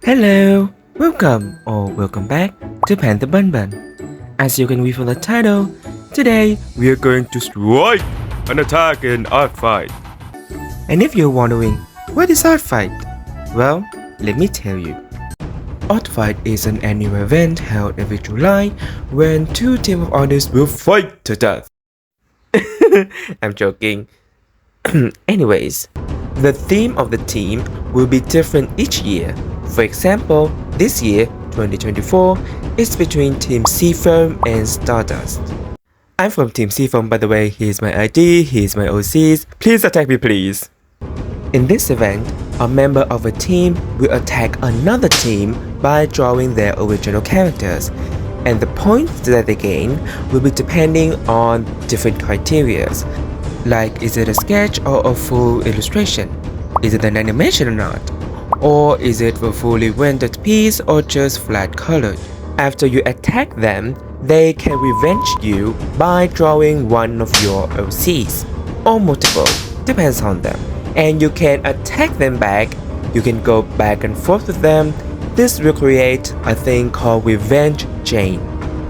Hello, welcome back to PandaBunBun. As you can read from the title, today we are going to strike an attack in art fight. And if you're wondering, what is art fight? Well, let me tell you. Art fight is an annual event held every July when two teams of artists will fight to death. I'm joking. Anyways, the theme of the team will be different each year. For example, this year, 2024, is between Team Seafoam and Stardust. I'm from Team Seafoam, by the way. Here's my ID, here's my OCs. Please attack me, please. In this event, a member of a team will attack another team by drawing their original characters, and the points that they gain will be depending on different criteria, like is it a sketch or a full illustration? Is it an animation or not? Or is it a fully rendered piece or just flat colored? After you attack them, they can revenge you by drawing one of your OCs, or multiple, depends on them. And you can attack them back. You can go back and forth with them. This will create a thing called revenge chain.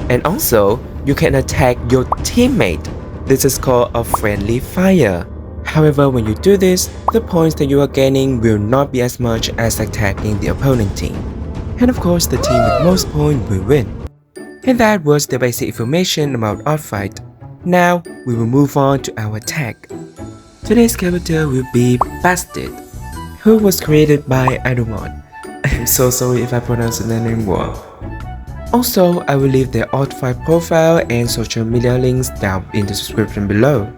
And also, you can attack your teammate. This is called a friendly fire. However, when you do this, the points that you are gaining will not be as much as attacking the opponent team. And of course, the team with most points will win. And that was the basic information about art fight. Now, we will move on to our attack. Today's character will be Bastet, who was created by ARDUMON. I'm so sorry if I pronounced the name wrong. Also, I will leave their art fight profile and social media links down in the description below.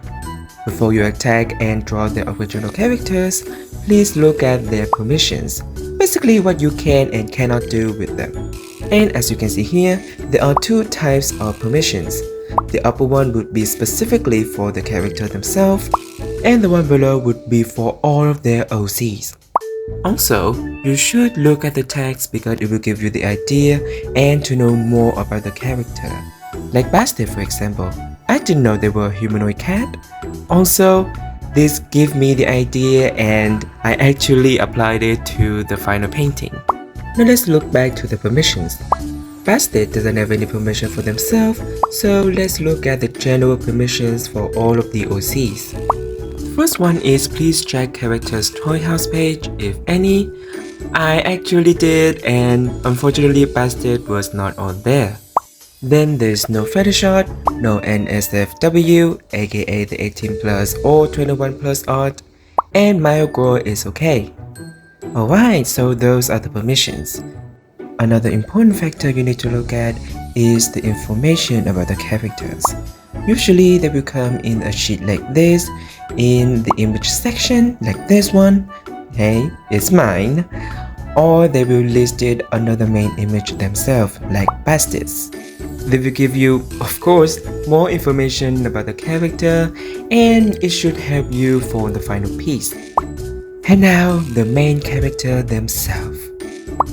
Before you attack and draw their original characters, please look at their permissions, basically what you can and cannot do with them. And as you can see here, there are two types of permissions. The upper one would be specifically for the character themselves, and the one below would be for all of their OCs. Also, you should look at the text because it will give you the idea and to know more about the character. Like Bastet, for example. I didn't know they were a humanoid cat. Also, this gave me the idea and I actually applied it to the final painting. Now let's look back to the permissions. Bastet doesn't have any permission for themselves, so let's look at the general permissions for all of the OCs. The first one is please check character's toy house page, if any. I actually did, and unfortunately Bastet was not on there. Then there's no fetish art, no NSFW, aka the 18 plus or 21 plus art, and mild gore is okay. Alright, so those are the permissions. Another important factor you need to look at is the information about the characters. Usually they will come in a sheet like this, in the image section like this one, hey, it's mine, or they will list it under the main image themselves like Bastet's. They will give you, of course, more information about the character and it should help you for the final piece. And now, the main character themselves.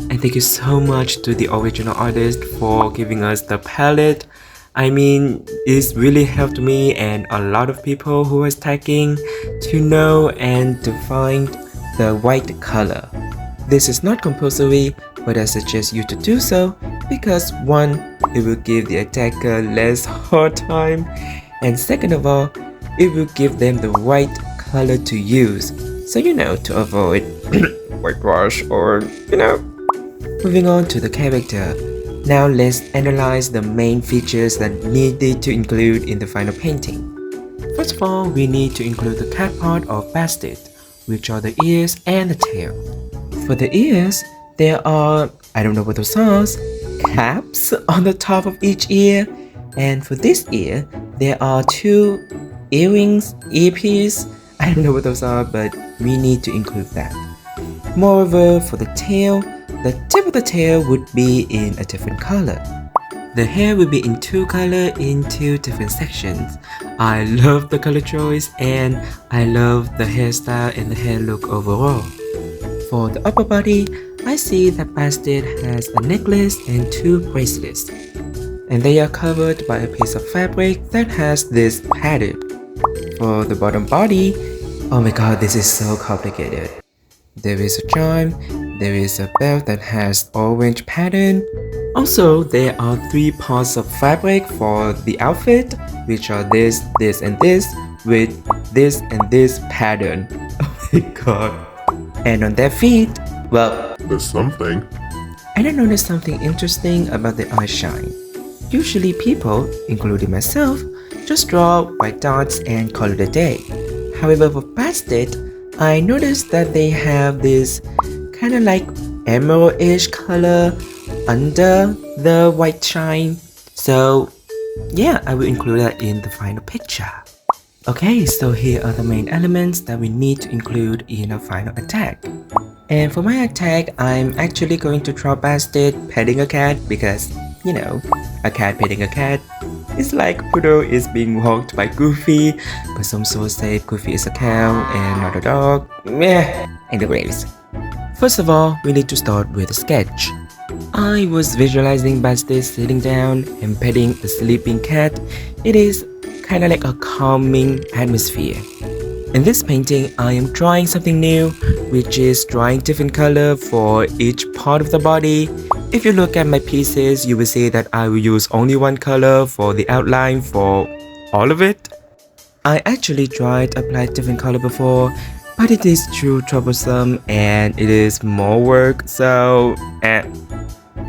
And thank you so much to the original artist for giving us the palette. I mean, it's really helped me and a lot of people who are tagging to know and to find the right color. This is not compulsory, but I suggest you to do so because one, it will give the attacker less hard time, and second of all, it will give them the right color to use, so to avoid whitewash or Moving on to the character. Now let's analyze the main features that needed to include in the final painting. First of all, we need to include the cat part of Bastet, which are the ears and the tail. For the ears, there are, I don't know what those are, caps on the top of each ear, and for this ear, there are two earrings, earpiece, I don't know what those are, but we need to include that. Moreover, for the tail, the tip of the tail would be in a different color. The hair will be in two colors in two different sections. I love the color choice and I love the hairstyle and the hair look overall. For the upper body, I see that Bastet has a necklace and two bracelets. And they are covered by a piece of fabric that has this padded. For the bottom body, oh my god, this is so complicated. There is a charm, there is a belt that has orange pattern. Also, there are 3 parts of fabric for the outfit, which are this, this and this, with this and this pattern. Oh my god. And on their feet, well, there's something. and I noticed something interesting about the eye shine. Usually people, including myself, just draw white dots and call it a day. However, for Bastet, I noticed that they have this kind of like emerald-ish color under the white shine. So yeah, I will include that in the final picture. Okay, so here are the main elements that we need to include in our final attack. And for my attack, I'm actually going to draw Bastet petting a cat because, you know, a cat petting a cat. It's like Pluto is being walked by Goofy, but some sources say Goofy is a cow and not a dog. Meh, anyways. First of all, we need to start with a sketch. I was visualizing Bastet sitting down and petting a sleeping cat. It is kinda like a calming atmosphere. In this painting, I am drawing something new, which is drawing different color for each part of the body. If you look at my pieces, you will see that I will use only one color for the outline for all of it. I actually tried to apply different color before, but it is too troublesome and it is more work, so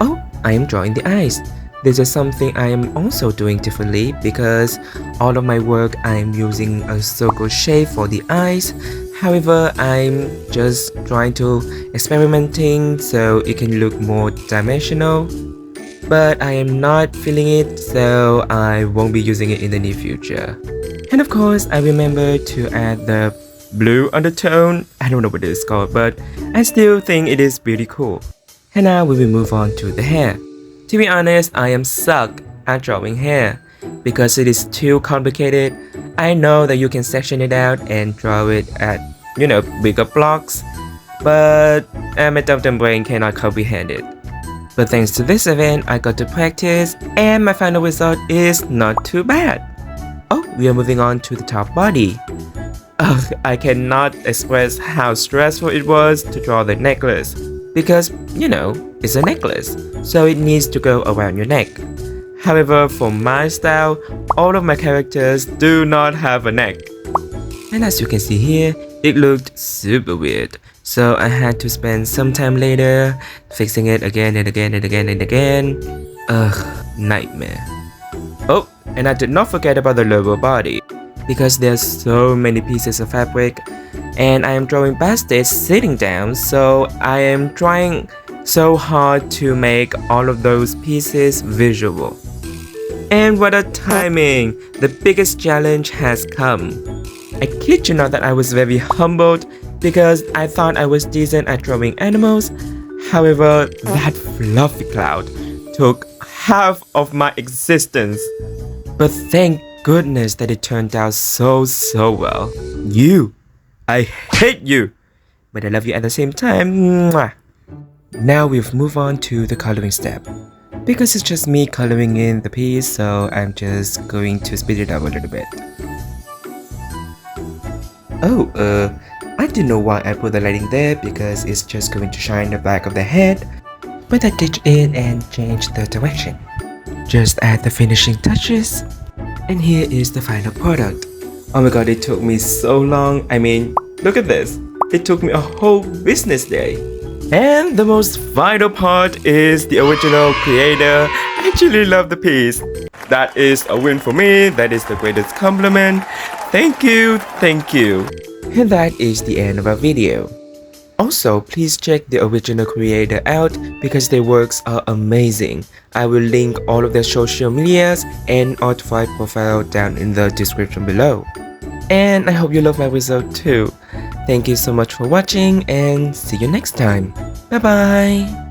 oh, I am drawing the eyes. This is something I am also doing differently because all of my work I am using a circle shape for the eyes. However, I'm just trying to experimenting so it can look more dimensional. But I am not feeling it, so I won't be using it in the near future. And of course, I remember to add the blue undertone. I don't know what it is called, but I still think it is pretty cool. And now we will move on to the hair. To be honest, I am suck at drawing hair because it is too complicated. I know that you can section it out and draw it at, you know, bigger blocks, but my dumb brain cannot comprehend it. But thanks to this event, I got to practice and my final result is not too bad. Oh, we are moving on to the top body. Ugh, I cannot express how stressful it was to draw the necklace because, you know, it's a necklace, so it needs to go around your neck. However, for my style, all of my characters do not have a neck. And as you can see here, it looked super weird. So I had to spend some time later fixing it again and again and again and again. Ugh, nightmare. Oh, and I did not forget about the lower body. Because there's so many pieces of fabric and I am drawing Bastet sitting down, so I am trying so hard to make all of those pieces visual. And what a timing! The biggest challenge has come. I kid you not that I was very humbled because I thought I was decent at drawing animals. However, that fluffy cloud took half of my existence. But thank goodness that it turned out so well. I hate you, but I love you at the same time. Mwah. Now we've moved on to the coloring step. Because it's just me coloring in the piece, so I'm just going to speed it up a little bit. Oh, I didn't know why I put the lighting there because it's just going to shine the back of the head. But I ditched it and changed the direction. Just add the finishing touches. And here is the final product. Oh my god, it took me so long. I mean, look at this. It took me a whole business day. And the most vital part is the original creator actually loved the piece. That is a win for me. That is the greatest compliment. Thank you, thank you. And that is the end of our video. Also, please check the original creator out because their works are amazing. I will link all of their social medias and artifact profile down in the description below. And I hope you love my result too. Thank you so much for watching and see you next time. Bye bye!